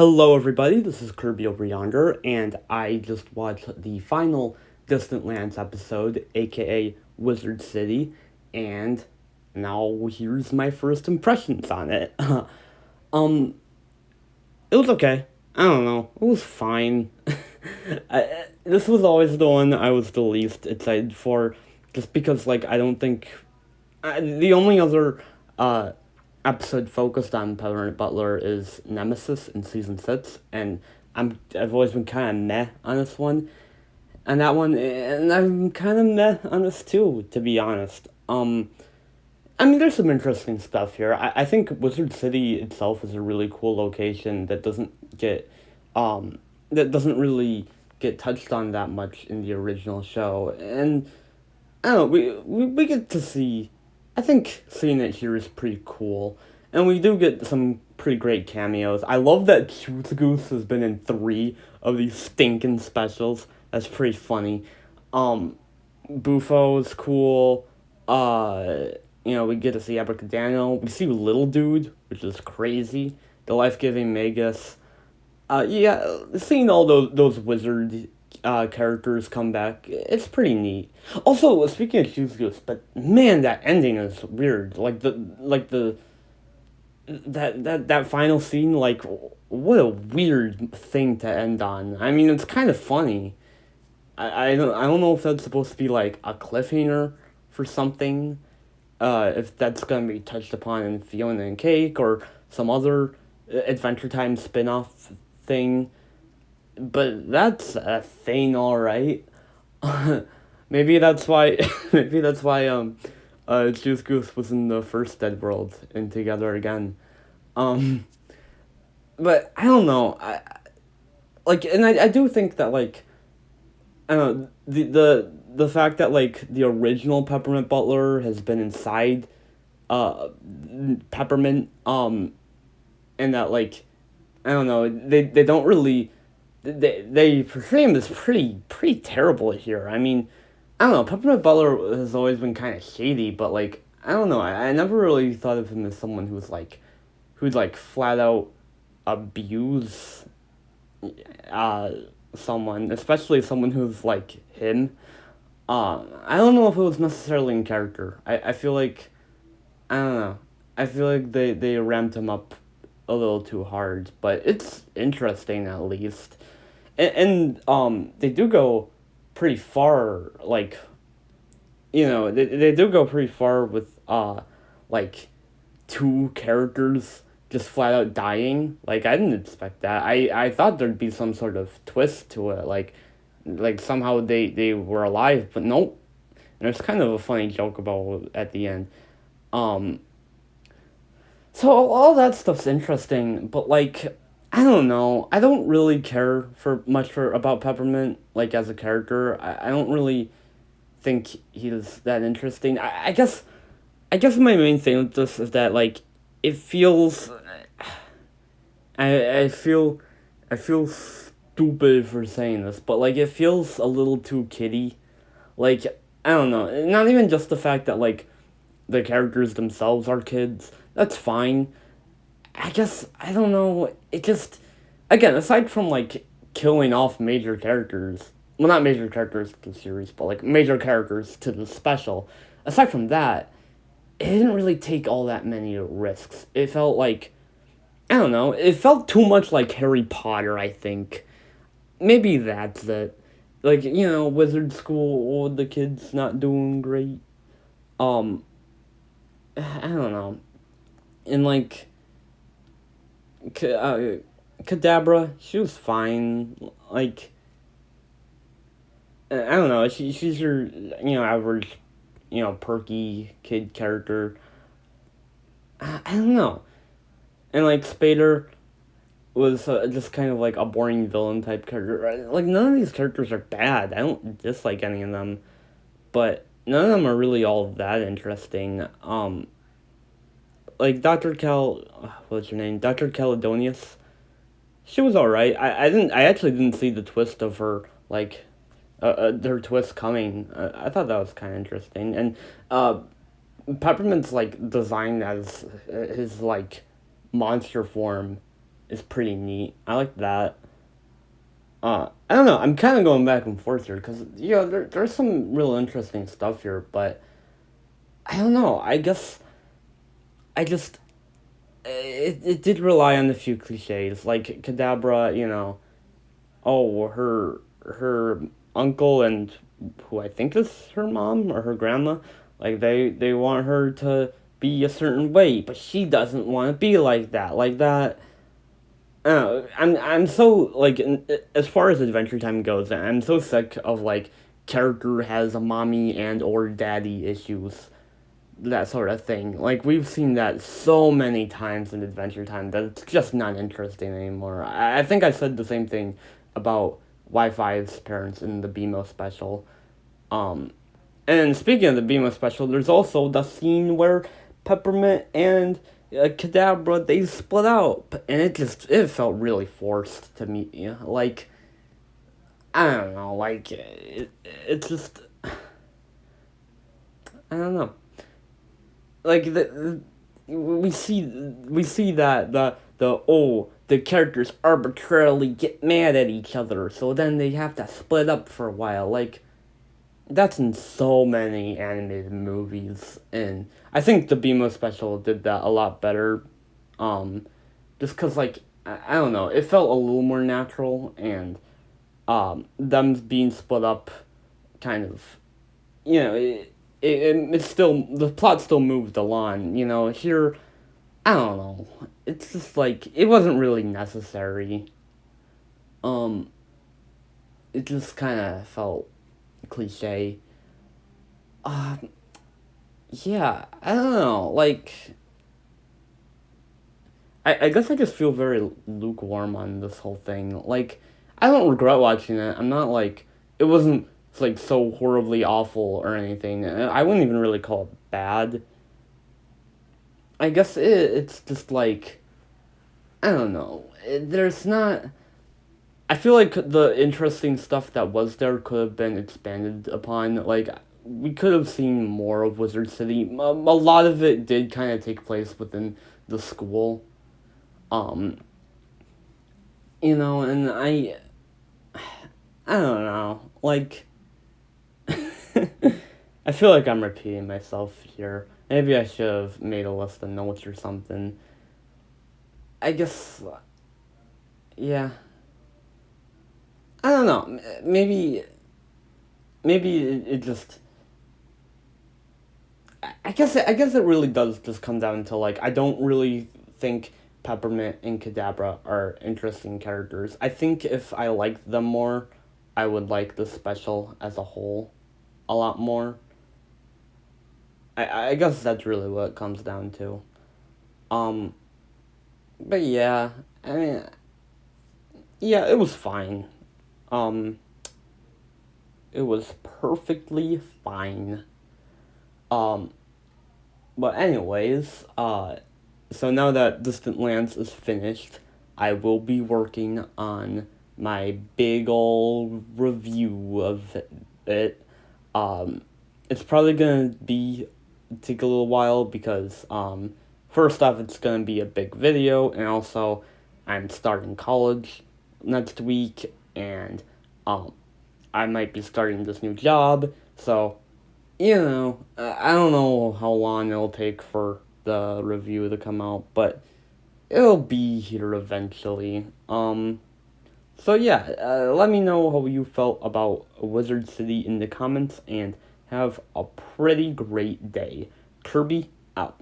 Hello, everybody. This is Kirby over yonder, and I just watched the final Distant Lands episode, aka Wizard City, and now here's my first impressions on it. um, it was okay. I don't know. It was fine. This was always the one I was the least excited for, just because I don't think the only other uh episode focused on Peppermint Butler is Nemesis in season 6, and I've always been kind of meh on this one, and I'm kind of meh on this too, to be honest. I mean, there's some interesting stuff here. I think Wizard City itself is a really cool location um, that doesn't really get touched on that much in the original show, and I don't know, we get to see. I think seeing it here is pretty cool, and we do get some pretty great cameos. I love that Truth Goose has been in 3 of these stinking specials. That's pretty funny. Um, Bufo is cool. Uh, we get to see Abracadabra. We see Little Dude, which is crazy. The Life Giving Magus. Yeah, seeing all those wizard characters come back, it's pretty neat. Also, speaking of Choose Goose, but man, that ending is weird. That final scene, what a weird thing to end on. I mean, it's kind of funny. I don't know if that's supposed to be like a cliffhanger for something. If that's gonna be touched upon in Fiona and Cake or some other Adventure Time spin-off thing, but that's a thing, all right. maybe that's why. Maybe that's why. Juice Goose was in the first Dead World and Together Again. Um, but I don't know. I do think that I don't know the fact that the original Peppermint Butler has been inside, uh, Peppermint, and that I don't know, they don't really they portray him as pretty terrible here. I mean, I don't know. Peppermint Butler has always been kind of shady, but I don't know. I never really thought of him as someone who'd flat out abuse uh someone, especially someone who's like him. I don't know if it was necessarily in character. I feel like I don't know. I feel like they ramped him up a little too hard, but it's interesting at least. And they do go pretty far, they do go pretty far with like 2 characters just flat out dying. I didn't expect that. I thought there'd be some sort of twist to it, somehow they were alive, but nope. And there's kind of a funny joke about it at the end. Um so all that stuff's interesting, but I don't know. I don't really care for much for about Peppermint as a character. I don't really think he's that interesting. I guess my main thing with this is that it feels I feel stupid for saying this, but it feels a little too kiddie. Like I don't know. Not even just the fact that the characters themselves are kids. That's fine. I guess I don't know. It just again aside from killing off major characters. Well, not major characters to the series, but major characters to the special. Aside from that, it didn't really take all that many risks. It felt I don't know. It felt too much like Harry Potter. I think maybe that's it. Wizard school. Oh, the kids not doing great. Um, I don't know. And K- uh, Kadabra, she was fine. I don't know. She's your average perky kid character. I don't know. And Spader was just kind of a boring villain type character. Right? None of these characters are bad. I don't dislike any of them, but none of them are really all that interesting. Dr. What's her name? Dr. Caledonius. She was alright. I actually didn't see the twist of her her twist coming. I thought that was kind of interesting, and Peppermint's designed as his monster form is pretty neat. I like that. I don't know. I'm kind of going back and forth here because there's some real interesting stuff here, but I don't know. I guess I just it did rely on a few cliches like Kadabra. Oh, her uncle and who I think is her mom or her grandma, like they want her to be a certain way, but she doesn't want to be like that. Like that. I'm so like as far as Adventure Time goes, I'm so sick of like character has a mommy and or daddy issues, that sort of thing. Like we've seen that so many times in Adventure Time that it's just not interesting anymore. I think I said the same thing about Wi-Fi's parents in the BMO special. Um, and speaking of the BMO special, there's also the scene where Peppermint and Kadabra they split out, and it felt really forced to me. Like I don't know, like it's just I don't know. Like we see that the characters arbitrarily get mad at each other, so then they have to split up for a while. Like that's in so many animated movies, and I think the BMO special did that a lot better. Um, just cause like I don't know, it felt a little more natural, and them being split up, kind of, it's still the plot still moved along. Here I don't know, it's just like it wasn't really necessary. Um, it just kind of felt cliche. Uh, Yeah, I don't know. Like, I guess I just feel very lukewarm on this whole thing. Like, I don't regret watching it. I'm not like, it wasn't like so horribly awful or anything. I wouldn't even really call it bad. I guess it's just like, I don't know. There's not. I feel like the interesting stuff that was there could have been expanded upon. Like, we could have seen more of Wizard City. A lot of it did kind of take place within the school. Um, and I don't know. Like, I feel like I'm repeating myself here. Maybe I should have made a list of notes or something. I guess, yeah. I don't know. Maybe it just. I guess it really does just come down to like I don't really think Peppermint and Kadabra are interesting characters. I think if I liked them more, I would like the special as a whole a lot more. I guess that's really what it comes down to. Um, but yeah, I mean, yeah, it was fine. Um, it was perfectly fine. Um, but anyways, so now that Distant Lands is finished, I will be working on my big ol' review of it. Um, it's probably gonna be take a little while because first off, it's gonna be a big video, and also I'm starting college next week, and um, I might be starting this new job, so I don't know how long it'll take for the review to come out, but it'll be here eventually. So yeah, let me know how you felt about Wizard City in the comments, and have a pretty great day. Kirby out.